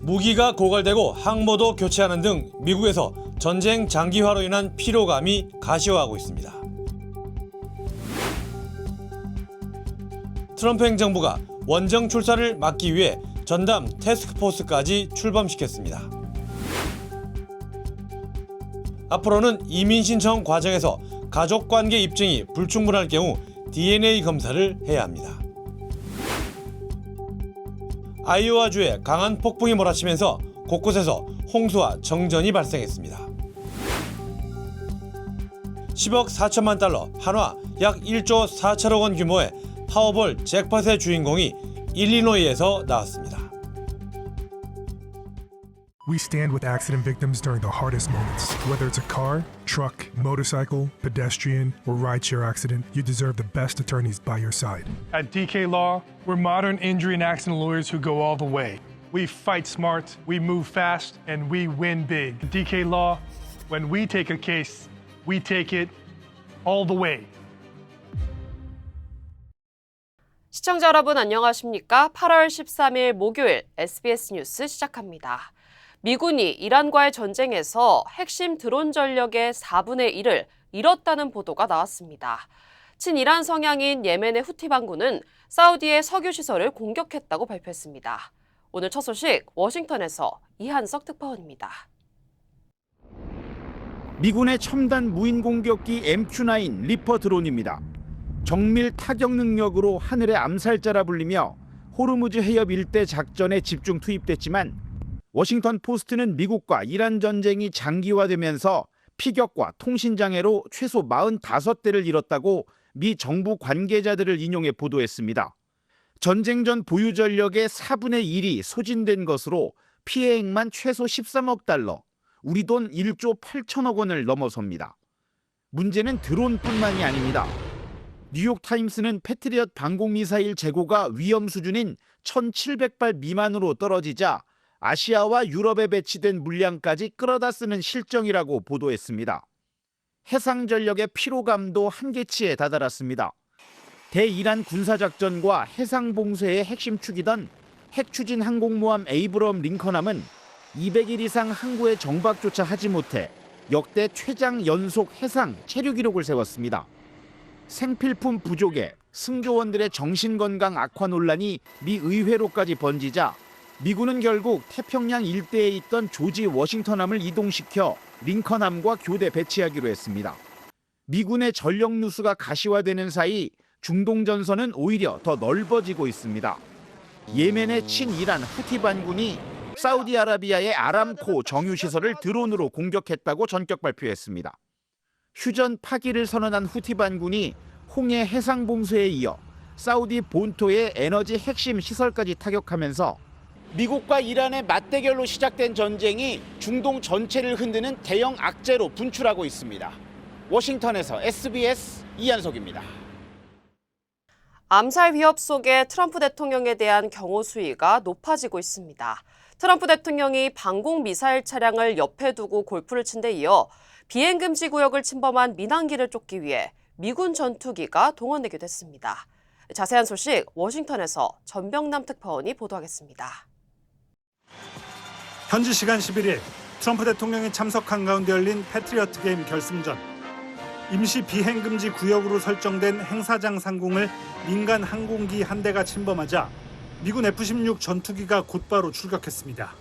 무기가 고갈되고 항모도 교체하는 등 미국에서 전쟁 장기화로 인한 피로감이 가시화하고 있습니다. 트럼프 행정부가 원정 출사를 막기 위해 전담 태스크포스까지 출범시켰습니다. 앞으로는 이민 신청 과정에서 가족관계 입증이 불충분할 경우 DNA 검사를 해야 합니다. 아이오와주에 강한 폭풍이 몰아치면서 곳곳에서 홍수와 정전이 발생했습니다. 10억 4천만 달러, 한화 약 1조 4천억 원 규모의 파워볼 잭팟의 주인공이 일리노이에서 나왔습니다. We stand with accident victims during the hardest moments. Whether it's a car, truck, motorcycle, pedestrian, or rideshare accident, you deserve the best attorneys by your side. At DK Law, we're modern injury and accident lawyers who go all the way. We fight smart, we move fast, and we win big. At DK Law, when we take a case, we take it all the way. 시청자 여러분 안녕하십니까? 8월 13일 목요일 SBS 뉴스 시작합니다. 미군이 이란과의 전쟁에서 핵심 드론 전력의 4분의 1을 잃었다는 보도가 나왔습니다. 친이란 성향인 예멘의 후티 반군은 사우디의 석유 시설을 공격했다고 발표했습니다. 오늘 첫 소식 워싱턴에서 이한석 특파원입니다. 미군의 첨단 무인 공격기 MQ-9 리퍼 드론입니다. 정밀 타격 능력으로 하늘의 암살자라 불리며 호르무즈 해협 일대 작전에 집중 투입됐지만 워싱턴 포스트는 미국과 이란 전쟁이 장기화되면서 피격과 통신 장애로 최소 45대를 잃었다고 미 정부 관계자들을 인용해 보도했습니다. 전쟁 전 보유 전력의 4분의 1이 소진된 것으로 피해액만 최소 13억 달러, 우리 돈 1조 8천억 원을 넘어섭니다. 문제는 드론뿐만이 아닙니다. 뉴욕타임스는 패트리엇 방공미사일 재고가 위험 수준인 1,700발 미만으로 떨어지자 아시아와 유럽에 배치된 물량까지 끌어다 쓰는 실정이라고 보도했습니다. 해상 전력의 피로감도 한계치에 다다랐습니다. 대이란 군사작전과 해상 봉쇄의 핵심 축이던 핵추진 항공모함 에이브럼 링컨함은 200일 이상 항구에 정박조차 하지 못해 역대 최장 연속 해상 체류 기록을 세웠습니다. 생필품 부족에 승조원들의 정신건강 악화 논란이 미 의회로까지 번지자 미군은 결국 태평양 일대에 있던 조지 워싱턴함을 이동시켜 링컨함과 교대 배치하기로 했습니다. 미군의 전력 누수가 가시화되는 사이 중동 전선은 오히려 더 넓어지고 있습니다. 예멘의 친이란 후티 반군이 사우디아라비아의 아람코 정유시설을 드론으로 공격했다고 전격 발표했습니다. 휴전 파기를 선언한 후티 반군이 홍해 해상 봉쇄에 이어 사우디 본토의 에너지 핵심 시설까지 타격하면서 미국과 이란의 맞대결로 시작된 전쟁이 중동 전체를 흔드는 대형 악재로 분출하고 있습니다. 워싱턴에서 SBS 이한석입니다. 암살 위협 속에 트럼프 대통령에 대한 경호 수위가 높아지고 있습니다. 트럼프 대통령이 방공 미사일 차량을 옆에 두고 골프를 친 데 이어 비행금지 구역을 침범한 민항기를 쫓기 위해 미군 전투기가 동원되기도 했습니다. 자세한 소식 워싱턴에서 전병남 특파원이 보도하겠습니다. 현지 시간 11일 트럼프 대통령이 참석한 가운데 열린 패트리어트 게임 결승전. 임시 비행금지 구역으로 설정된 행사장 상공을 민간 항공기 한 대가 침범하자 미군 F-16 전투기가 곧바로 출격했습니다.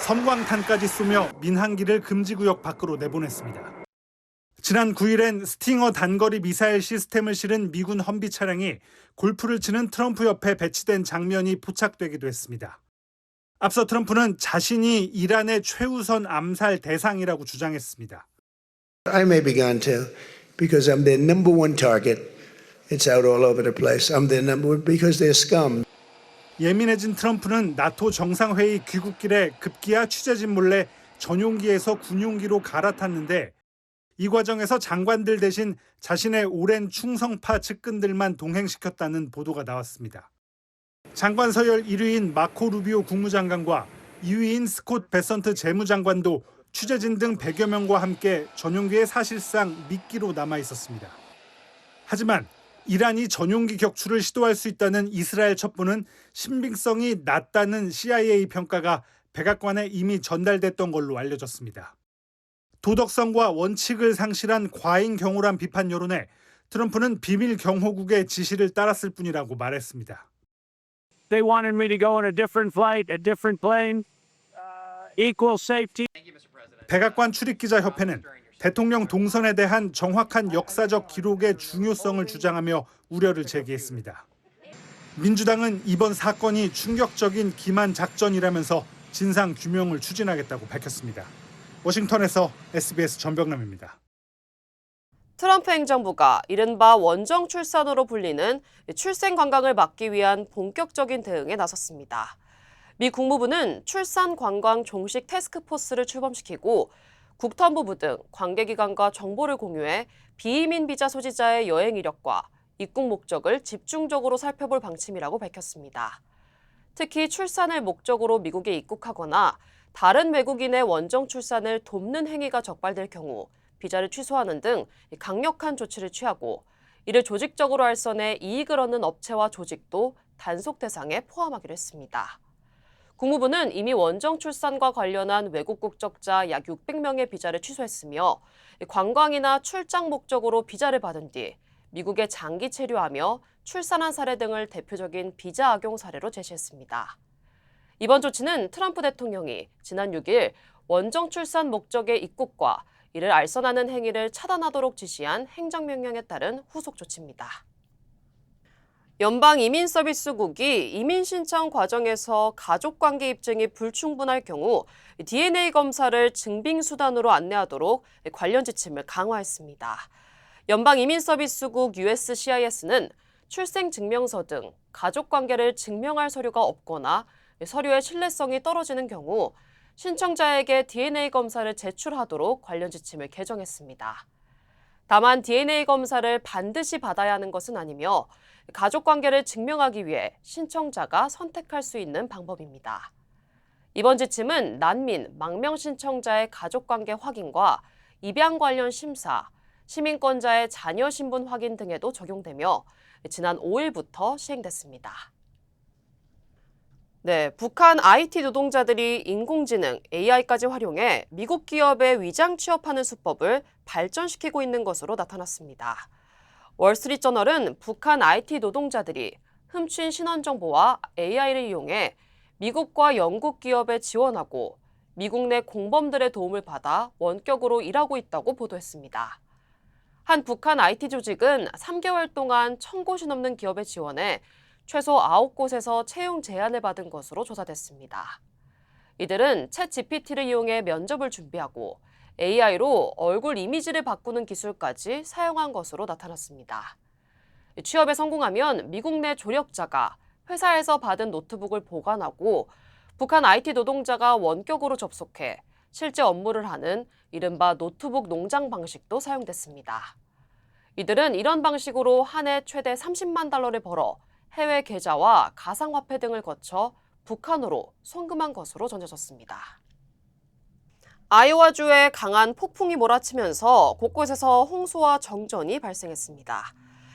섬광탄까지 쏘며 민항기를 금지구역 밖으로 내보냈습니다. 지난 9일엔 스팅어 단거리 미사일 시스템을 실은 미군 험비 차량이 골프를 치는 트럼프 옆에 배치된 장면이 포착되기도 했습니다. 앞서 트럼프는 자신이 이란의 최우선 암살 대상이라고 주장했습니다. I may be gone too, because I'm their number one target. It's out all over the place. I'm their number one because they're scum. 예민해진 트럼프는 나토 정상회의 귀국길에 급기야 취재진 몰래 전용기에서 군용기로 갈아탔는데 이 과정에서 장관들 대신 자신의 오랜 충성파 측근들만 동행시켰다는 보도가 나왔습니다. 장관 서열 1위인 마코 루비오 국무장관과 2위인 스콧 베선트 재무장관도 취재진 등 100여 명과 함께 전용기에 사실상 미끼로 남아 있었습니다. 하지만 이란이 전용기 격추를 시도할 수 있다는 이스라엘 첩보는 신빙성이 낮다는 CIA 평가가 백악관에 이미 전달됐던 걸로 알려졌습니다. 도덕성과 원칙을 상실한 과잉 경호란 비판 여론에 트럼프는 비밀 경호국의 지시를 따랐을 뿐이라고 말했습니다. They wanted me to go on a different flight, a different plane, equal safety. 백악관 출입기자협회는 대통령 동선에 대한 정확한 역사적 기록의 중요성을 주장하며 우려를 제기했습니다. 민주당은 이번 사건이 충격적인 기만 작전이라면서 진상 규명을 추진하겠다고 밝혔습니다. 워싱턴에서 SBS 전병남입니다. 트럼프 행정부가 이른바 원정 출산으로 불리는 출생 관광을 막기 위한 본격적인 대응에 나섰습니다. 미 국무부는 출산 관광 종식 태스크포스를 출범시키고 국토안보부 등 관계기관과 정보를 공유해 비이민 비자 소지자의 여행 이력과 입국 목적을 집중적으로 살펴볼 방침이라고 밝혔습니다. 특히 출산을 목적으로 미국에 입국하거나 다른 외국인의 원정 출산을 돕는 행위가 적발될 경우 비자를 취소하는 등 강력한 조치를 취하고 이를 조직적으로 알선해 이익을 얻는 업체와 조직도 단속 대상에 포함하기로 했습니다. 국무부는 이미 원정 출산과 관련한 외국 국적자 약 600명의 비자를 취소했으며 관광이나 출장 목적으로 비자를 받은 뒤 미국에 장기 체류하며 출산한 사례 등을 대표적인 비자 악용 사례로 제시했습니다. 이번 조치는 트럼프 대통령이 지난 6일 원정 출산 목적의 입국과 이를 알선하는 행위를 차단하도록 지시한 행정명령에 따른 후속 조치입니다. 연방이민서비스국이 이민 신청 과정에서 가족관계 입증이 불충분할 경우 DNA 검사를 증빙수단으로 안내하도록 관련 지침을 강화했습니다. 연방이민서비스국 USCIS는 출생증명서 등 가족관계를 증명할 서류가 없거나 서류의 신뢰성이 떨어지는 경우 신청자에게 DNA 검사를 제출하도록 관련 지침을 개정했습니다. 다만 DNA 검사를 반드시 받아야 하는 것은 아니며 가족관계를 증명하기 위해 신청자가 선택할 수 있는 방법입니다. 이번 지침은 난민, 망명 신청자의 가족관계 확인과 입양 관련 심사, 시민권자의 자녀 신분 확인 등에도 적용되며 지난 5일부터 시행됐습니다. 네, 북한 IT 노동자들이 인공지능, AI까지 활용해 미국 기업에 위장 취업하는 수법을 발전시키고 있는 것으로 나타났습니다. 월스트리트저널은 북한 IT 노동자들이 훔친 신원 정보와 AI를 이용해 미국과 영국 기업에 지원하고 미국 내 공범들의 도움을 받아 원격으로 일하고 있다고 보도했습니다. 한 북한 IT 조직은 3개월 동안 1,000곳이 넘는 기업에 지원해 최소 9곳에서 채용 제안을 받은 것으로 조사됐습니다. 이들은 챗 GPT를 이용해 면접을 준비하고 AI로 얼굴 이미지를 바꾸는 기술까지 사용한 것으로 나타났습니다. 취업에 성공하면 미국 내 조력자가 회사에서 받은 노트북을 보관하고 북한 IT 노동자가 원격으로 접속해 실제 업무를 하는 이른바 노트북 농장 방식도 사용됐습니다. 이들은 이런 방식으로 한 해 최대 30만 달러를 벌어 해외 계좌와 가상화폐 등을 거쳐 북한으로 송금한 것으로 전해졌습니다. 아이오와주에 강한 폭풍이 몰아치면서 곳곳에서 홍수와 정전이 발생했습니다.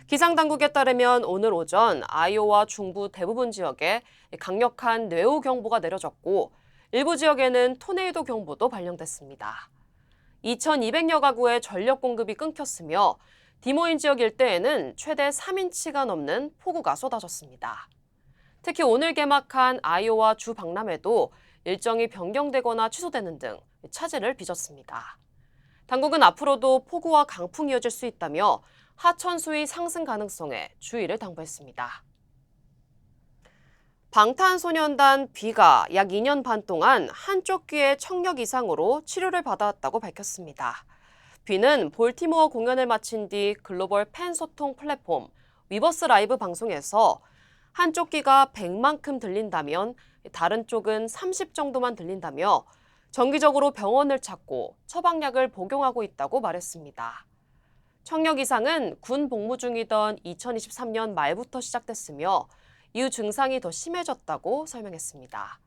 기상당국에 따르면 오늘 오전 아이오와 중부 대부분 지역에 강력한 뇌우 경보가 내려졌고 일부 지역에는 토네이도 경보도 발령됐습니다. 2,200여 가구의 전력 공급이 끊겼으며 디모인 지역 일대에는 최대 3인치가 넘는 폭우가 쏟아졌습니다. 특히 오늘 개막한 아이오와 주 박람회도 일정이 변경되거나 취소되는 등 차질을 빚었습니다. 당국은 앞으로도 폭우와 강풍이 이어질 수 있다며 하천 수위 상승 가능성에 주의를 당부했습니다. 방탄소년단 B가 약 2년 반 동안 한쪽 귀의 청력 이상으로 치료를 받아왔다고 밝혔습니다. B는 볼티모어 공연을 마친 뒤 글로벌 팬 소통 플랫폼 위버스 라이브 방송에서 한쪽 귀가 100만큼 들린다면 다른 쪽은 30 정도만 들린다며 정기적으로 병원을 찾고 처방약을 복용하고 있다고 말했습니다. 청력 이상은 군 복무 중이던 2023년 말부터 시작됐으며 이후 증상이 더 심해졌다고 설명했습니다.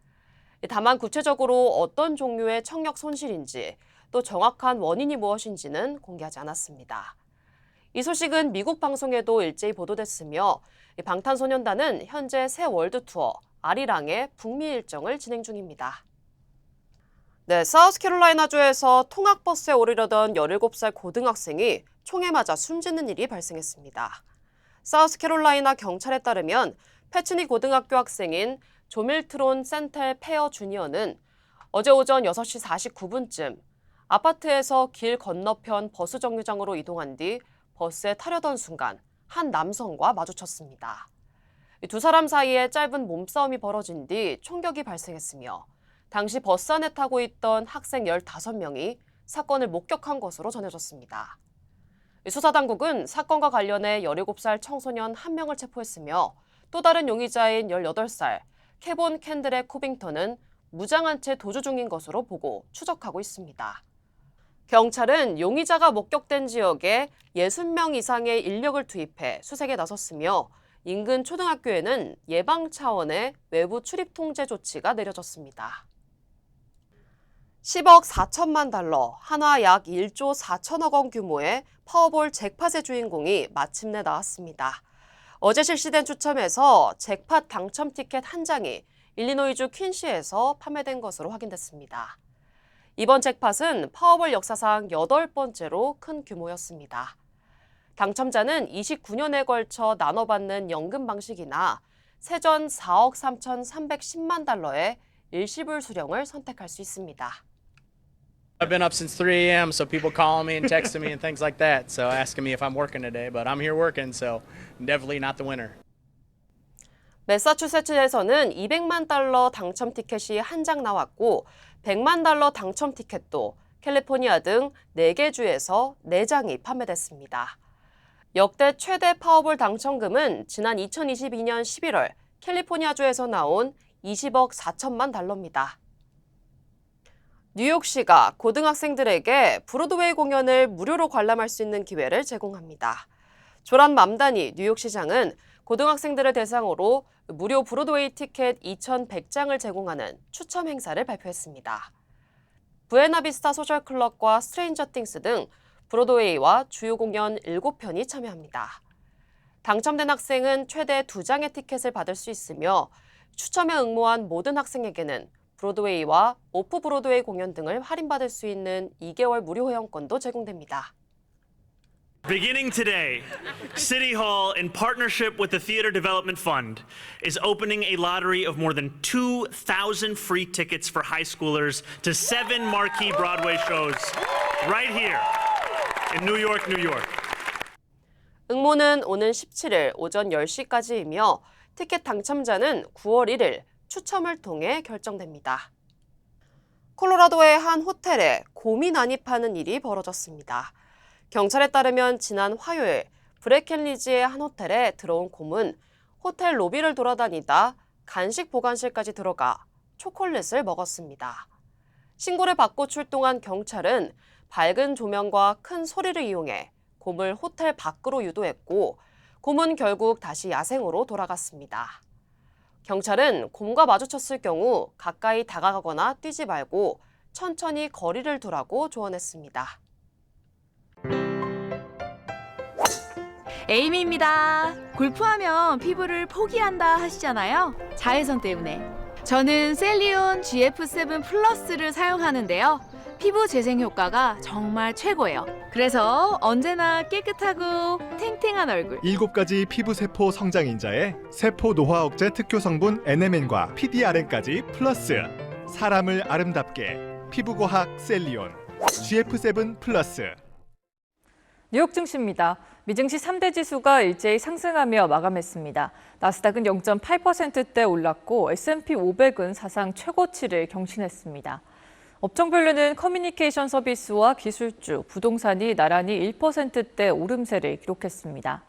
다만 구체적으로 어떤 종류의 청력 손실인지 또 정확한 원인이 무엇인지는 공개하지 않았습니다. 이 소식은 미국 방송에도 일제히 보도됐으며 방탄소년단은 현재 새 월드 투어 아리랑의 북미 일정을 진행 중입니다. 네, 사우스캐롤라이나주에서 통학버스에 오르려던 17살 고등학생이 총에 맞아 숨지는 일이 발생했습니다. 사우스캐롤라이나 경찰에 따르면 패츠니 고등학교 학생인 조밀트론 센텔 페어 주니어는 어제 오전 6시 49분쯤 아파트에서 길 건너편 버스 정류장으로 이동한 뒤 버스에 타려던 순간 한 남성과 마주쳤습니다. 두 사람 사이에 짧은 몸싸움이 벌어진 뒤 총격이 발생했으며 당시 버스 안에 타고 있던 학생 15명이 사건을 목격한 것으로 전해졌습니다. 수사당국은 사건과 관련해 17살 청소년 1명을 체포했으며 또 다른 용의자인 18살 캐본 캔들의 코빙턴은 무장한 채 도주 중인 것으로 보고 추적하고 있습니다. 경찰은 용의자가 목격된 지역에 60명 이상의 인력을 투입해 수색에 나섰으며 인근 초등학교에는 예방 차원의 외부 출입 통제 조치가 내려졌습니다. 10억 4천만 달러, 한화 약 1조 4천억 원 규모의 파워볼 잭팟의 주인공이 마침내 나왔습니다. 어제 실시된 추첨에서 잭팟 당첨 티켓 한 장이 일리노이주 퀸시에서 판매된 것으로 확인됐습니다. 이번 잭팟은 파워볼 역사상 8번째로 큰 규모였습니다. 당첨자는 29년에 걸쳐 나눠받는 연금 방식이나 세전 4억 3,310만 달러의 일시불 수령을 선택할 수 있습니다. I've been up since 3 a.m. so people calling me and texting me and things like that. So asking me if I'm working today, but I'm here working, so definitely not the winner. 매사추세츠에서는 200만 달러 당첨 티켓이 한 장 나왔고 100만 달러 당첨 티켓도 캘리포니아 등 4개 주에서 4장이 판매됐습니다. 역대 최대 파워볼 당첨금은 지난 2022년 11월 캘리포니아주에서 나온 20억 4천만 달러입니다. 뉴욕시가 고등학생들에게 브로드웨이 공연을 무료로 관람할 수 있는 기회를 제공합니다. 조란 맘다니 뉴욕시장은 고등학생들을 대상으로 무료 브로드웨이 티켓 2,100장을 제공하는 추첨 행사를 발표했습니다. 부에나비스타 소셜클럽과 스트레인저 띵스 등 브로드웨이와 주요 공연 7편이 참여합니다. 당첨된 학생은 최대 2장의 티켓을 받을 수 있으며 추첨에 응모한 모든 학생에게는 브로드웨이와 오프 브로드웨이 공연 등을 할인받을 수 있는 2개월 무료 회원권도 제공됩니다. Beginning today, City Hall, in partnership with the Theater Development Fund, is opening a lottery of more than 2,000 free tickets for high schoolers to 7 marquee Broadway shows right here in New York, New York. 응모는 오는 17일 오전 10시까지이며 티켓 당첨자는 9월 1일 추첨을 통해 결정됩니다. 콜로라도의 한 호텔에 곰이 난입하는 일이 벌어졌습니다. 경찰에 따르면 지난 화요일 브레켄리지의 한 호텔에 들어온 곰은 호텔 로비를 돌아다니다 간식 보관실까지 들어가 초콜릿을 먹었습니다. 신고를 받고 출동한 경찰은 밝은 조명과 큰 소리를 이용해 곰을 호텔 밖으로 유도했고 곰은 결국 다시 야생으로 돌아갔습니다. 경찰은 곰과 마주쳤을 경우 가까이 다가가거나 뛰지 말고 천천히 거리를 두라고 조언했습니다. 에이미입니다. 골프하면 피부를 포기한다 하시잖아요. 자외선 때문에. 저는 셀리온 GF7 플러스를 사용하는데요. 피부 재생 효과가 정말 최고예요. 그래서 언제나 깨끗하고 탱탱한 얼굴. 7가지 피부 세포 성장 인자에 세포 노화 억제 특효 성분 NMN과 PDRN까지 플러스. 사람을 아름답게 피부과학 셀리온 GF7 플러스. 뉴욕 증시입니다. 미증시 3대 지수가 일제히 상승하며 마감했습니다. 나스닥은 0.8%대 올랐고 S&P 500은 사상 최고치를 경신했습니다. 업종별로는 커뮤니케이션 서비스와 기술주, 부동산이 나란히 1%대 오름세를 기록했습니다.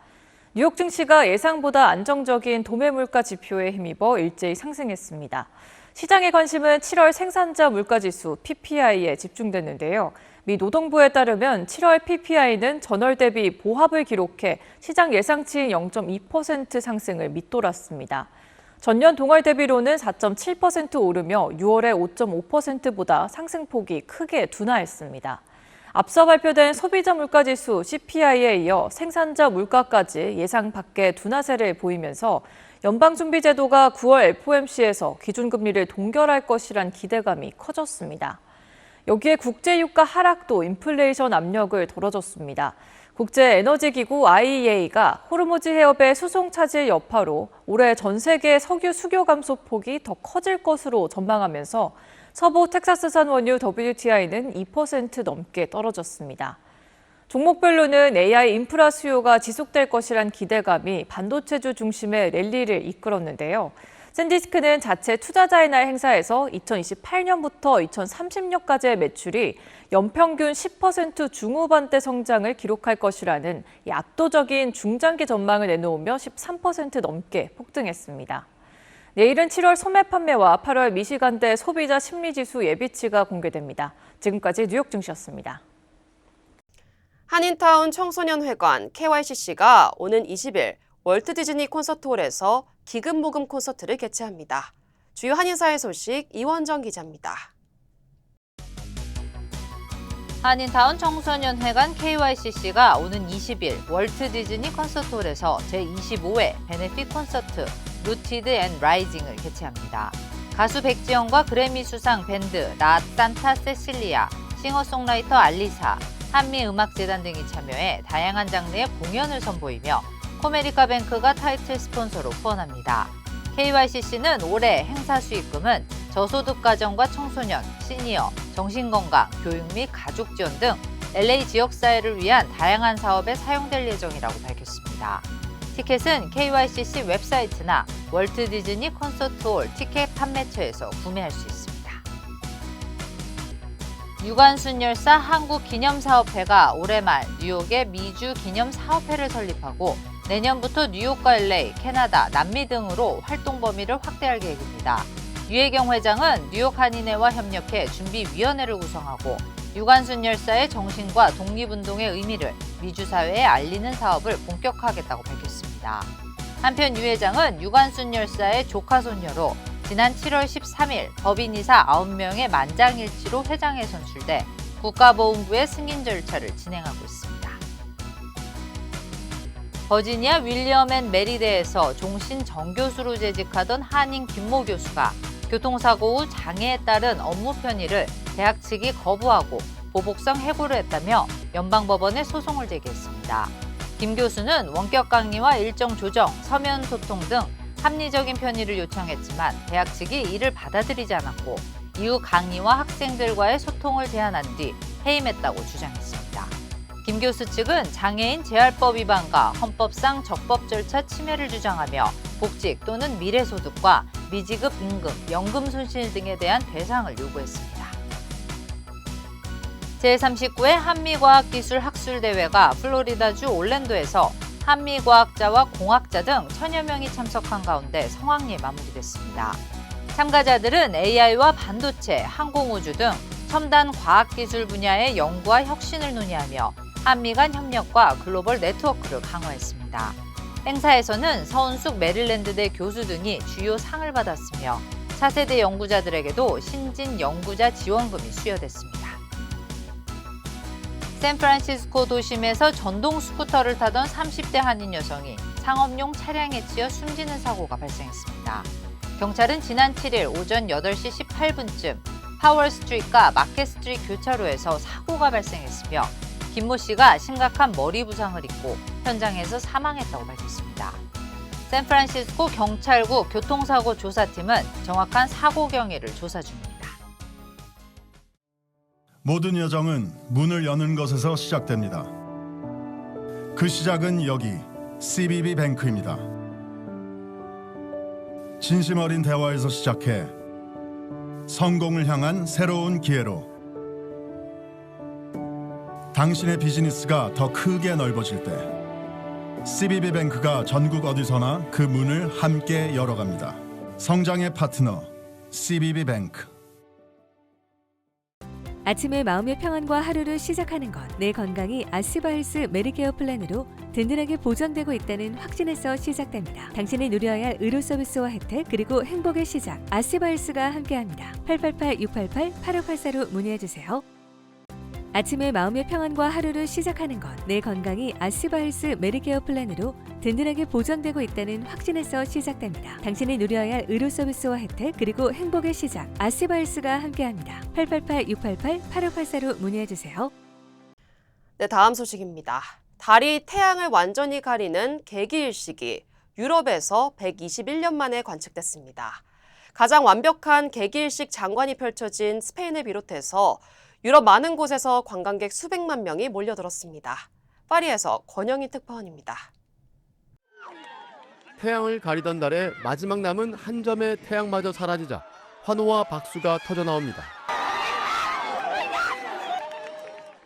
뉴욕 증시가 예상보다 안정적인 도매 물가 지표에 힘입어 일제히 상승했습니다. 시장의 관심은 7월 생산자 물가지수 PPI에 집중됐는데요. 미 노동부에 따르면 7월 PPI는 전월 대비 보합을 기록해 시장 예상치인 0.2% 상승을 밑돌았습니다. 전년 동월 대비로는 4.7% 오르며 6월의 5.5%보다 상승폭이 크게 둔화했습니다. 앞서 발표된 소비자 물가지수 CPI에 이어 생산자 물가까지 예상 밖의 둔화세를 보이면서 연방준비제도가 9월 FOMC에서 기준금리를 동결할 것이란 기대감이 커졌습니다. 여기에 국제유가 하락도 인플레이션 압력을 덜어줬습니다. 국제에너지기구 IEA가 호르무즈 해협의 수송 차질 여파로 올해 전 세계 석유 수요 감소 폭이 더 커질 것으로 전망하면서 서부 텍사스산 원유 WTI는 2% 넘게 떨어졌습니다. 종목별로는 AI 인프라 수요가 지속될 것이란 기대감이 반도체주 중심의 랠리를 이끌었는데요. 샌디스크는 자체 투자자의 날 행사에서 2028년부터 2030년까지의 매출이 연평균 10% 중후반대 성장을 기록할 것이라는 압도적인 중장기 전망을 내놓으며 13% 넘게 폭등했습니다. 내일은 7월 소매 판매와 8월 미시간대 소비자 심리지수 예비치가 공개됩니다. 지금까지 뉴욕 증시였습니다. 한인타운 청소년회관 KYCC가 오는 20일 월트 디즈니 콘서트홀에서 기금 모금 콘서트를 개최합니다. 주요 한인사회 소식 이원정 기자입니다. 한인타운 청소년회관 KYCC가 오는 20일 월트 디즈니 콘서트홀에서 제25회 베네핏 콘서트 루티드 앤 라이징을 개최합니다. 가수 백지영과 그래미 수상 밴드 라 산타 세실리아, 싱어송라이터 알리사, 한미음악재단 등이 참여해 다양한 장르의 공연을 선보이며 코메리카뱅크가 타이틀 스폰서로 후원합니다. KYCC는 올해 행사 수익금은 저소득 가정과 청소년, 시니어, 정신건강, 교육 및 가족 지원 등 LA 지역사회를 위한 다양한 사업에 사용될 예정이라고 밝혔습니다. 티켓은 KYCC 웹사이트나 월트 디즈니 콘서트홀 티켓 판매처에서 구매할 수 있습니다. 유관순열사 한국기념사업회가 올해 말 뉴욕에 미주 기념사업회를 설립하고 내년부터 뉴욕과 LA, 캐나다, 남미 등으로 활동 범위를 확대할 계획입니다. 유혜경 회장은 뉴욕 한인회와 협력해 준비위원회를 구성하고 유관순 열사의 정신과 독립운동의 의미를 미주 사회에 알리는 사업을 본격화하겠다고 밝혔습니다. 한편 유 회장은 유관순 열사의 조카 손녀로 지난 7월 13일 법인이사 9명의 만장일치로 회장에 선출돼 국가보훈부의 승인 절차를 진행하고 있습니다. 버지니아 윌리엄 앤 메리대에서 종신 정교수로 재직하던 한인 김모 교수가 교통사고 후 장애에 따른 업무 편의를 대학 측이 거부하고 보복성 해고를 했다며 연방법원에 소송을 제기했습니다. 김 교수는 원격 강의와 일정 조정, 서면 소통 등 합리적인 편의를 요청했지만 대학 측이 이를 받아들이지 않았고 이후 강의와 학생들과의 소통을 제한한 뒤 해임했다고 주장했습니다. 김 교수 측은 장애인 재활법 위반과 헌법상 적법 절차 침해를 주장하며 복직 또는 미래소득과 미지급 임금, 연금 손실 등에 대한 배상을 요구했습니다. 제39회 한미과학기술학술대회가 플로리다주 올랜도에서 한미과학자와 공학자 등 1000여 명이 참석한 가운데 성황리에 마무리됐습니다. 참가자들은 AI와 반도체, 항공우주 등 첨단 과학기술 분야의 연구와 혁신을 논의하며 한미 간 협력과 글로벌 네트워크를 강화했습니다. 행사에서는 서은숙 메릴랜드대 교수 등이 주요 상을 받았으며 차세대 연구자들에게도 신진 연구자 지원금이 수여됐습니다. 샌프란시스코 도심에서 전동 스쿠터를 타던 30대 한인 여성이 상업용 차량에 치여 숨지는 사고가 발생했습니다. 경찰은 지난 7일 오전 8시 18분쯤 파월 스트리트과 마켓 스트리트 교차로에서 사고가 발생했으며 김모 씨가 심각한 머리 부상을 입고 현장에서 사망했다고 밝혔습니다. 샌프란시스코 경찰국 교통사고 조사팀은 정확한 사고 경위를 조사 중입니다. 모든 여정은 문을 여는 것에서 시작됩니다. 그 시작은 여기 CBB 뱅크입니다. 진심 어린 대화에서 시작해 성공을 향한 새로운 기회로 당신의 비즈니스가 더 크게 넓어질 때 CBB 뱅크가 전국 어디서나 그 문을 함께 열어갑니다. 성장의 파트너 CBB 뱅크. 아침에 마음의 평안과 하루를 시작하는 것, 내 건강이 아스바헬스 메디케어 플랜으로 든든하게 보장되고 있다는 확신에서 시작됩니다. 당신이 누려야 할 의료 서비스와 혜택, 그리고 행복의 시작, 아스바헬스가 함께합니다. 888-688-8584로 문의해주세요. 아침에 마음의 평안과 하루를 시작하는 것. 내 건강이 아스바헬스 메디케어 플랜으로 든든하게 보장되고 있다는 확신에서 시작됩니다. 당신이 누려야 할 의료 서비스와 혜택 그리고 행복의 시작. 아스바헬스가 함께합니다. 888-688-8584로 문의해주세요. 네, 다음 소식입니다. 달이 태양을 완전히 가리는 개기일식이 유럽에서 121년 만에 관측됐습니다. 가장 완벽한 개기일식 장관이 펼쳐진 스페인을 비롯해서 유럽 많은 곳에서 관광객 수백만 명이 몰려들었습니다. 파리에서 권영희 특파원입니다. 태양을 가리던 달에 마지막 남은 한 점의 태양마저 사라지자 환호와 박수가 터져나옵니다.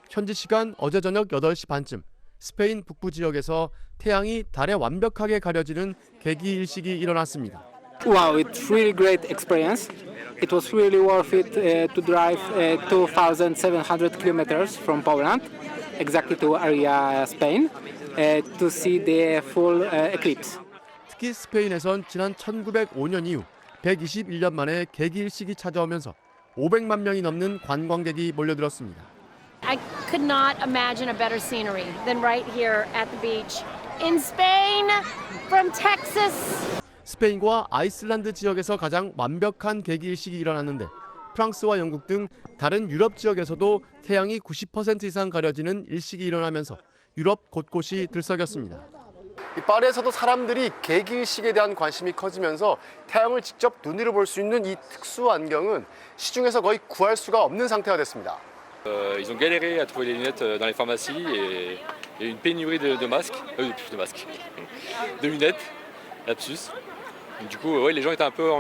현지 시간 어제 저녁 8시 반쯤 스페인 북부 지역에서 태양이 달에 완벽하게 가려지는 개기일식이 일어났습니다. Wow, it's really great experience. It was really worth it to drive 2,700 kilometers from Poland, exactly to Area, Spain, to see the full eclipse. 특히 스페인에선 지난 1905년 이후 121년 만에 개기일식이 찾아오면서 500만 명이 넘는 관광객이 몰려들었습니다. I could not imagine a better scenery than right here at the beach in Spain, from Texas. 스페인과 아이슬란드 지역에서 가장 완벽한 개기일식이 일어났는데 프랑스와 영국 등 다른 유럽 지역에서도 태양이 90% 이상 가려지는 일식이 일어나면서 유럽 곳곳이 들썩였습니다. 파리에서도 사람들이 개기일식에 대한 관심이 커지면서 태양을 직접 눈으로 볼 수 있는 이 특수 안경은 시중에서 거의 구할 수가 없는 상태가 됐습니다. Ils ont galéré à trouver les lunettes dans les pharmacies et une pénurie de masques, de lunettes, lapsus. Du coup, ouais, les gens étaient un peu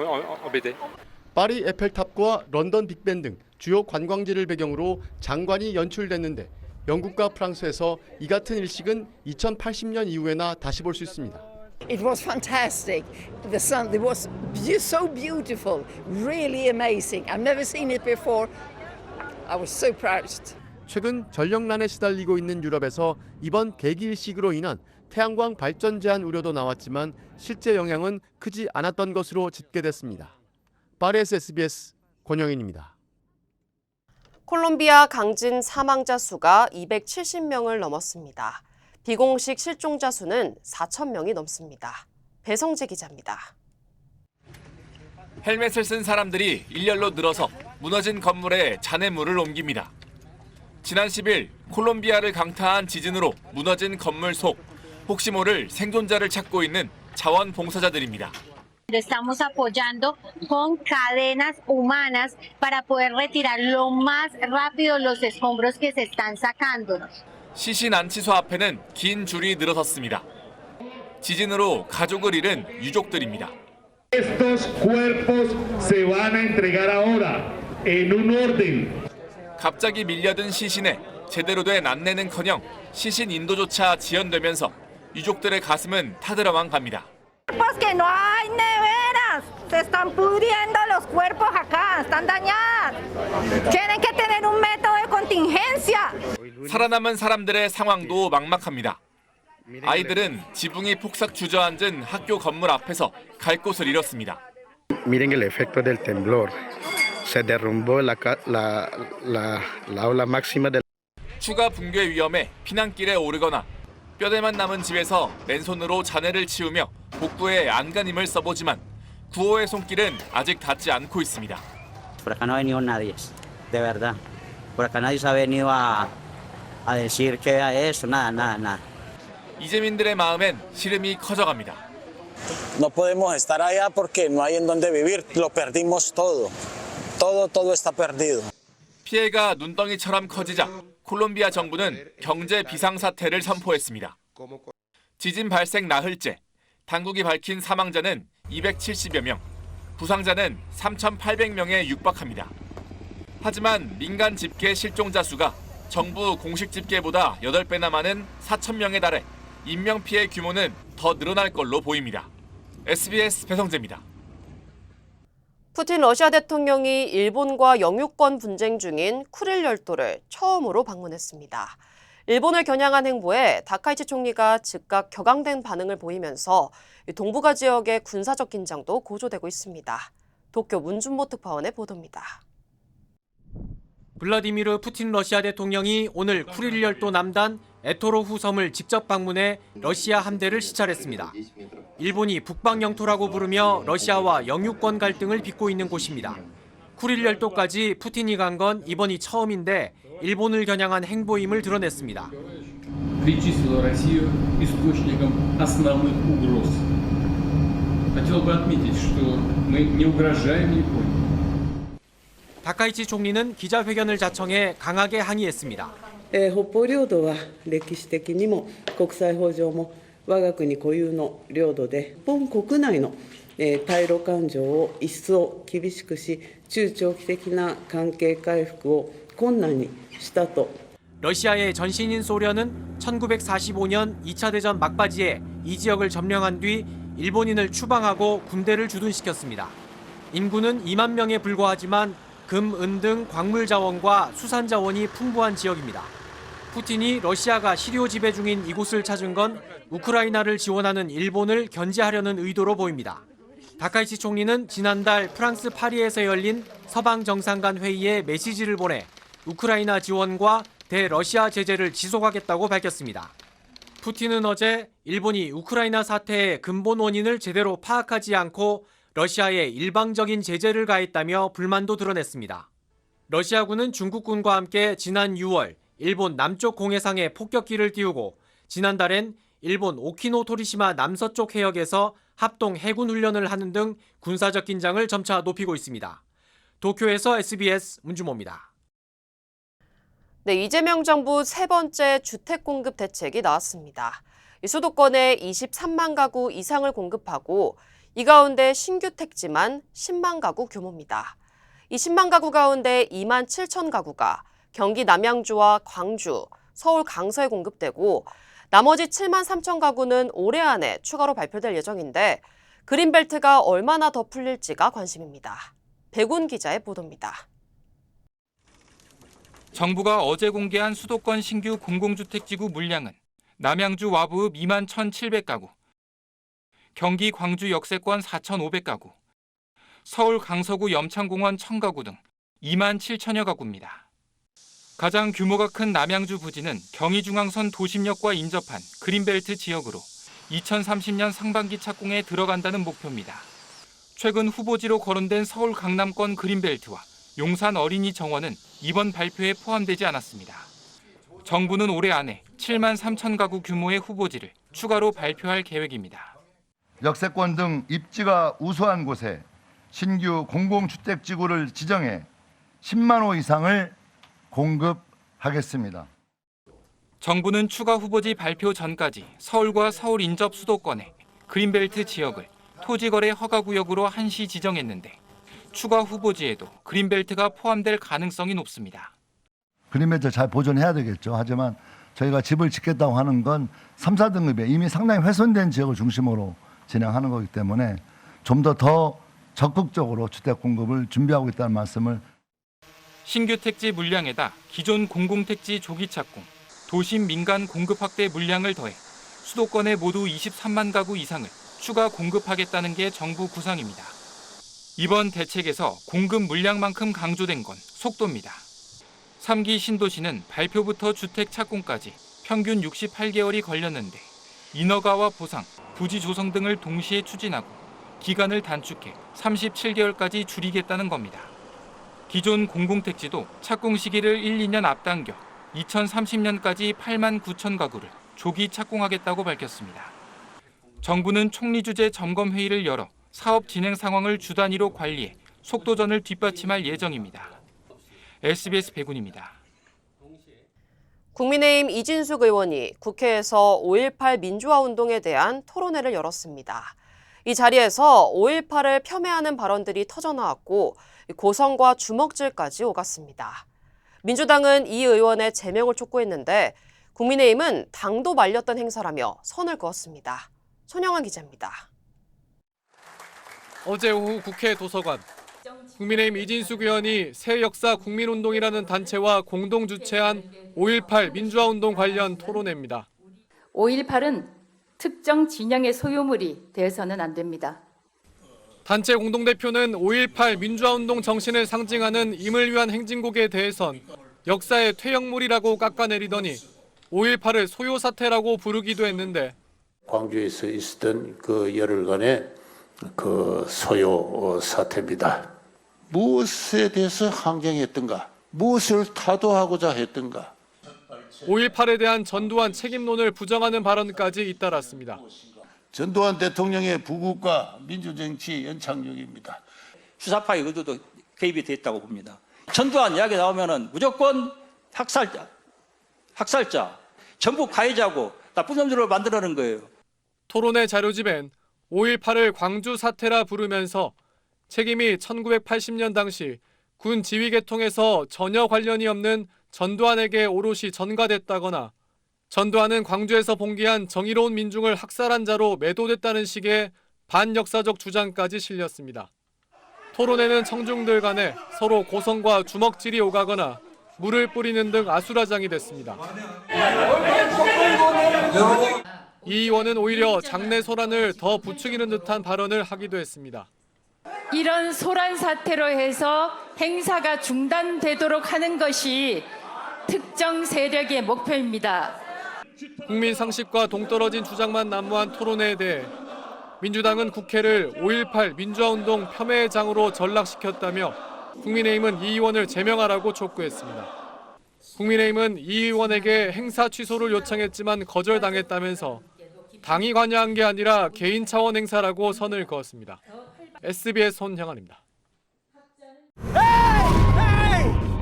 embêtés. 파리 에펠탑과 런던 빅벤 등 주요 관광지를 배경으로 장관이 연출됐는데 영국과 프랑스에서 이 같은 일식은 2080년 이후에나 다시 볼 수 있습니다. It was fantastic. The sun, it was so beautiful, really amazing. I've never seen it before. I was so proud. 최근 전력난에 시달리고 있는 유럽에서 이번 개기일식으로 인한 태양광 발전 제한 우려도 나왔지만 실제 영향은 크지 않았던 것으로 집계됐습니다. 파리에서 SBS 권영인입니다. 콜롬비아 강진 사망자 수가 270명을 넘었습니다. 비공식 실종자 수는 4,000명이 넘습니다. 배성재 기자입니다. 헬멧을 쓴 사람들이 일렬로 늘어서 무너진 건물에 잔해물을 옮깁니다. 지난 10일 콜롬비아를 강타한 지진으로 무너진 건물 속 혹시 모를 생존자를 찾고 있는 자원봉사자들입니다. Estamos apoyando con cadenas humanas para poder retirar lo más rápido los escombros que se están sacando. 시신 안치소 앞에는 긴 줄이 늘어섰습니다. 지진으로 가족을 잃은 유족들입니다. Estos cuerpos se van a entregar ahora en un orden. 갑자기 밀려든 시신에 제대로 된 안내는커녕 시신 인도조차 지연되면서 유족들의 가슴은 타들어만 갑니다. Que no hay neveras, se están pudriendo los cuerpos acá, están dañados. Tienen que tener un método de contingencia. 살아남은 사람들의 상황도 막막합니다. 아이들은 지붕이 폭삭 주저앉은 학교 건물 앞에서 갈 곳을 잃었습니다. Miren el efecto del temblor. Se derrumbó la aula máxima del. 추가 붕괴 위험에 피난길에 오르거나 뼈대만 남은 집에서 맨손으로 잔해를 치우며 복구에 안간힘을 써보지만 구호의 손길은 아직 닿지 않고 있습니다. Por acá no ha venido nadie, de verdad. Por acá nadie se ha venido a decir que vea eso, nada. 이재민들의 마음엔 시름이 커져갑니다. No podemos estar allá porque no hay en donde vivir. Lo perdimos todo. Todo está perdido. 피해가 눈덩이처럼 커지자 콜롬비아 정부는 경제 비상사태를 선포했습니다. 지진 발생 나흘째 당국이 밝힌 사망자는 270여 명, 부상자는 3,800명에 육박합니다. 하지만 민간 집계 실종자 수가 정부 공식 집계보다 8배나 많은 4,000명에 달해 인명피해 규모는 더 늘어날 걸로 보입니다. SBS 배성재입니다. 푸틴 러시아 대통령이 일본과 영유권 분쟁 중인 쿠릴 열도를 처음으로 방문했습니다. 일본을 겨냥한 행보에 다카이치 총리가 즉각 격앙된 반응을 보이면서 동북아 지역의 군사적 긴장도 고조되고 있습니다. 도쿄 문준모 특파원의 보도입니다. 블라디미르 푸틴 러시아 대통령이 오늘 쿠릴 열도 남단 에토로후 섬을 직접 방문해 러시아 함대를 시찰했습니다. 일본이 북방 영토라고 부르며 러시아와 영유권 갈등을 빚고 있는 곳입니다. 쿠릴 열도까지 푸틴이 간 건 이번이 처음인데 일본을 겨냥한 행보임을 드러냈습니다. Причислила Россию источником основных угроз. Хотел бы отметить, что мы не угрожаем Японии. 다카이치 총리는 기자회견을 자청해 강하게 항의했습니다. 北方領土は歴史的にも国際法上も我が国固有の領土で、日本国内の対ロ感情を一層厳しくし、中長期的な関係回復を困難にしたと。 러시아의 전신인 소련은 1945년 2차 대전 막바지에 이 지역을 점령한 뒤 일본인을 추방하고 군대를 주둔시켰습니다. 인구는 2만 명에 불과하지만 금, 은 등 광물 자원과 수산 자원이 풍부한 지역입니다. 푸틴이 러시아가 시료 지배 중인 이곳을 찾은 건 우크라이나를 지원하는 일본을 견제하려는 의도로 보입니다. 다카이치 총리는 지난달 프랑스 파리에서 열린 서방 정상 간 회의에 메시지를 보내 우크라이나 지원과 대러시아 제재를 지속하겠다고 밝혔습니다. 푸틴은 어제 일본이 우크라이나 사태의 근본 원인을 제대로 파악하지 않고 러시아에 일방적인 제재를 가했다며 불만도 드러냈습니다. 러시아군은 중국군과 함께 지난 6월 일본 남쪽 공해상에 폭격기를 띄우고 지난달엔 일본 오키노토리시마 남서쪽 해역에서 합동 해군 훈련을 하는 등 군사적 긴장을 점차 높이고 있습니다. 도쿄에서 SBS 문주모입니다. 네, 이재명 정부 세 번째 주택 공급 대책이 나왔습니다. 수도권에 23만 가구 이상을 공급하고 이 가운데 신규 택지만 10만 가구 규모입니다. 이 10만 가구 가운데 2만 7천 가구가 경기 남양주와 광주, 서울 강서에 공급되고 나머지 7만 3천 가구는 올해 안에 추가로 발표될 예정인데 그린벨트가 얼마나 더 풀릴지가 관심입니다. 백운 기자의 보도입니다. 정부가 어제 공개한 수도권 신규 공공주택지구 물량은 남양주 와부읍 2만 1,700가구, 경기 광주 역세권 4,500가구, 서울 강서구 염창공원 1,000가구 등 2만 7천여 가구입니다. 가장 규모가 큰 남양주 부지는 경의중앙선 도심역과 인접한 그린벨트 지역으로 2030년 상반기 착공에 들어간다는 목표입니다. 최근 후보지로 거론된 서울 강남권 그린벨트와 용산 어린이 정원은 이번 발표에 포함되지 않았습니다. 정부는 올해 안에 7만 3천 가구 규모의 후보지를 추가로 발표할 계획입니다. 역세권 등 입지가 우수한 곳에 신규 공공주택지구를 지정해 10만 호 이상을 공급하겠습니다. 정부는 추가 후보지 발표 전까지 서울과 서울 인접 수도권의 그린벨트 지역을 토지거래 허가구역으로 한시 지정했는데 추가 후보지에도 그린벨트가 포함될 가능성이 높습니다. 그린벨트 잘 보존해야 되겠죠. 하지만 저희가 집을 짓겠다고 하는 건 3, 4등급에 이미 상당히 훼손된 지역을 중심으로 진행하는 거기 때문에 좀 더 적극적으로 주택 공급을 준비하고 있다는 말씀을. 신규 택지 물량에다 기존 공공택지 조기 착공, 도심 민간 공급 확대 물량을 더해 수도권에 모두 23만 가구 이상을 추가 공급하겠다는 게 정부 구상입니다. 이번 대책에서 공급 물량만큼 강조된 건 속도입니다. 3기 신도시는 발표부터 주택 착공까지 평균 68개월이 걸렸는데 인허가와 보상, 부지 조성 등을 동시에 추진하고 기간을 단축해 37개월까지 줄이겠다는 겁니다. 기존 공공택지도 착공 시기를 1, 2년 앞당겨 2030년까지 8만 9천 가구를 조기 착공하겠다고 밝혔습니다. 정부는 총리 주재 점검 회의를 열어 사업 진행 상황을 주 단위로 관리해 속도전을 뒷받침할 예정입니다. SBS 백운입니다. 국민의힘 이진숙 의원이 국회에서 5.18 민주화 운동에 대한 토론회를 열었습니다. 이 자리에서 5.18을 폄훼하는 발언들이 터져나왔고 고성과 주먹질까지 오갔습니다. 민주당은 이 의원의 제명을 촉구했는데 국민의힘은 당도 말렸던 행사라며 선을 그었습니다. 손영환 기자입니다. 어제 오후 국회 도서관, 국민의힘 이진숙 의원이 새역사 국민운동이라는 단체와 공동 주최한 5.18 민주화운동 관련 토론회입니다. 5.18은 특정 진영의 소유물이 되어서는 안 됩니다. 단체 공동대표는 5.18 민주화운동 정신을 상징하는 임을 위한 행진곡에 대해선 역사의 퇴역물이라고 깎아내리더니 5.18을 소요 사태라고 부르기도 했는데 광주에서 있었던 그 열흘간의 그 소요 사태입니다. 무엇에 대해서 항쟁했던가, 무엇을 타도하고자 했던가. 5.18에 대한 전두환 책임론을 부정하는 발언까지 잇따랐습니다. 전두환 대통령의 부국과 민주정치 연착륙입니다. 주사파 의도도 개입이 됐다고 봅니다. 전두환 이야기 나오면은 무조건 학살자, 전부 가해자고 나쁜 놈들을 만들어낸 거예요. 토론회 자료집엔 5.18을 광주 사태라 부르면서 책임이 1980년 당시 군 지휘 계통에서 전혀 관련이 없는 전두환에게 오롯이 전가됐다거나 전두환은 광주에서 봉기한 정의로운 민중을 학살한 자로 매도됐다는 식의 반역사적 주장까지 실렸습니다. 토론회는 청중들 간에 서로 고성과 주먹질이 오가거나 물을 뿌리는 등 아수라장이 됐습니다. 이 의원은 오히려 장내 소란을 더 부추기는 듯한 발언을 하기도 했습니다. 이런 소란 사태로 해서 행사가 중단되도록 하는 것이 특정 세력의 목표입니다. 국민 상식과 동떨어진 주장만 난무한 토론회에 대해 민주당은 국회를 5.18 민주화운동 폄훼장으로 전락시켰다며 국민의힘은 이 의원을 제명하라고 촉구했습니다. 국민의힘은 이 의원에게 행사 취소를 요청했지만 거절당했다면서 당이 관여한 게 아니라 개인 차원 행사라고 선을 그었습니다. SBS 손형환입니다.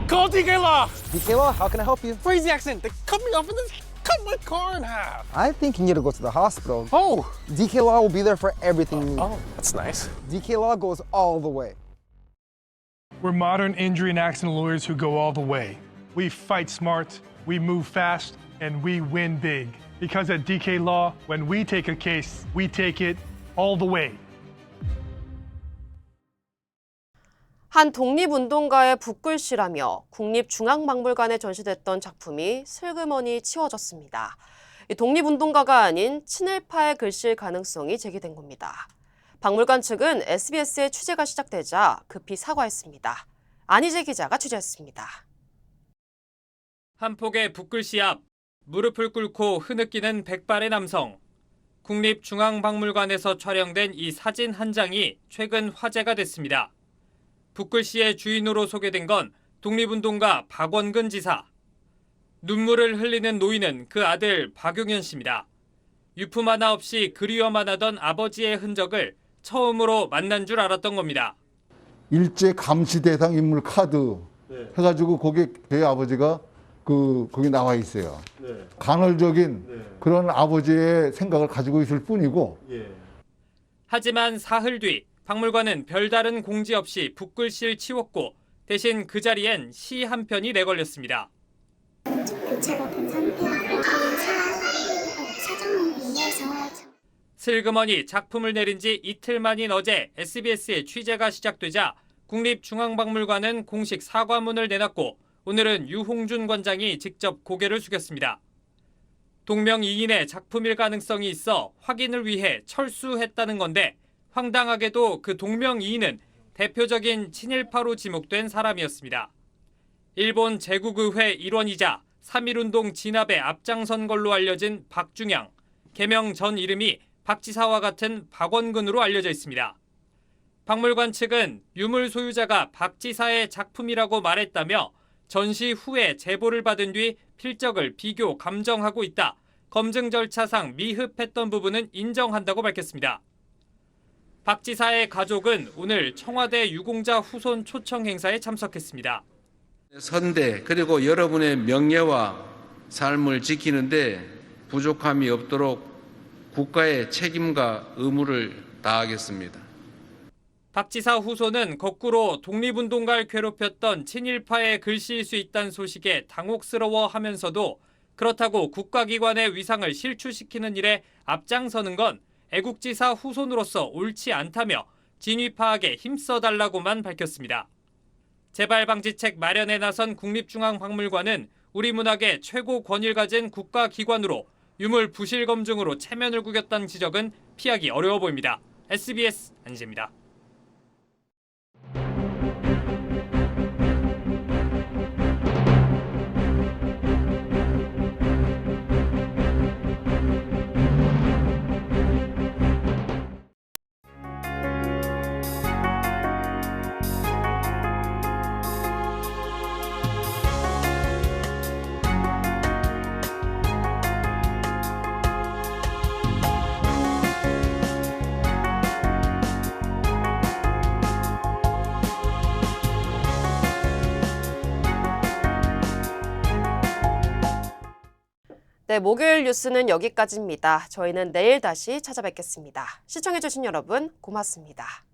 Call DK Law! DK Law, how can I help you? Crazy accident. They cut me off and then cut my car in half. I think you need to go to the hospital. Oh! DK Law will be there for everything you need. Oh, that's nice. DK Law goes all the way. We're modern injury and accident lawyers who go all the way. We fight smart, we move fast, and we win big. Because at DK Law, when we take a case, we take it all the way. 한 독립운동가의 붓글씨라며 국립중앙박물관에 전시됐던 작품이 슬그머니 치워졌습니다. 독립운동가가 아닌 친일파의 글씨일 가능성이 제기된 겁니다. 박물관 측은 SBS의 취재가 시작되자 급히 사과했습니다. 안희재 기자가 취재했습니다. 한 폭의 붓글씨 앞 무릎을 꿇고 흐느끼는 백발의 남성. 국립중앙박물관에서 촬영된 이 사진 한 장이 최근 화제가 됐습니다. 붓글씨의 주인으로 소개된 건 독립운동가 박원근 지사. 눈물을 흘리는 노인은 그 아들 박용현 씨입니다. 유품 하나 없이 그리워만 하던 아버지의 흔적을 처음으로 만난 줄 알았던 겁니다. 일제 감시 대상 인물 카드 해가지고 거기에 저희 아버지가 거기 나와 있어요. 간헐적인 그런 아버지의 생각을 가지고 있을 뿐이고. 하지만 사흘 뒤 박물관은 별다른 공지 없이 붓글씨를 치웠고 대신 그 자리엔 시 한 편이 내걸렸습니다. 교체가 된 상태라고 사정을 위해서 슬그머니 작품을 내린 지 이틀 만인 어제 SBS의 취재가 시작되자 국립중앙박물관은 공식 사과문을 내놨고 오늘은 유홍준 관장이 직접 고개를 숙였습니다. 동명이인의 작품일 가능성이 있어 확인을 위해 철수했다는 건데 황당하게도 그 동명이인은 대표적인 친일파로 지목된 사람이었습니다. 일본 제국의회 일원이자 3.1운동 진압에 앞장선 걸로 알려진 박중양, 개명 전 이름이 박지사와 같은 박원근으로 알려져 있습니다. 박물관 측은 유물 소유자가 박지사의 작품이라고 말했다며 전시 후에 제보를 받은 뒤 필적을 비교 감정하고 있다. 검증 절차상 미흡했던 부분은 인정한다고 밝혔습니다. 박 지사의 가족은 오늘 청와대 유공자 후손 초청 행사에 참석했습니다. 선대 그리고 여러분의 명예와 삶을 지키는데 부족함이 없도록 국가의 책임과 의무를 다하겠습니다. 박 지사 후손은 거꾸로 독립운동가를 괴롭혔던 친일파의 글씨일 수 있다는 소식에 당혹스러워하면서도 그렇다고 국가기관의 위상을 실추시키는 일에 앞장서는 건 애국지사 후손으로서 옳지 않다며 진위 파악에 힘써달라고만 밝혔습니다. 재발방지책 마련에 나선 국립중앙박물관은 우리 문학의 최고 권위를 가진 국가기관으로 유물 부실 검증으로 체면을 구겼다는 지적은 피하기 어려워 보입니다. SBS 안희재입니다. 네, 목요일 뉴스는 여기까지입니다. 저희는 내일 다시 찾아뵙겠습니다. 시청해주신 여러분 고맙습니다.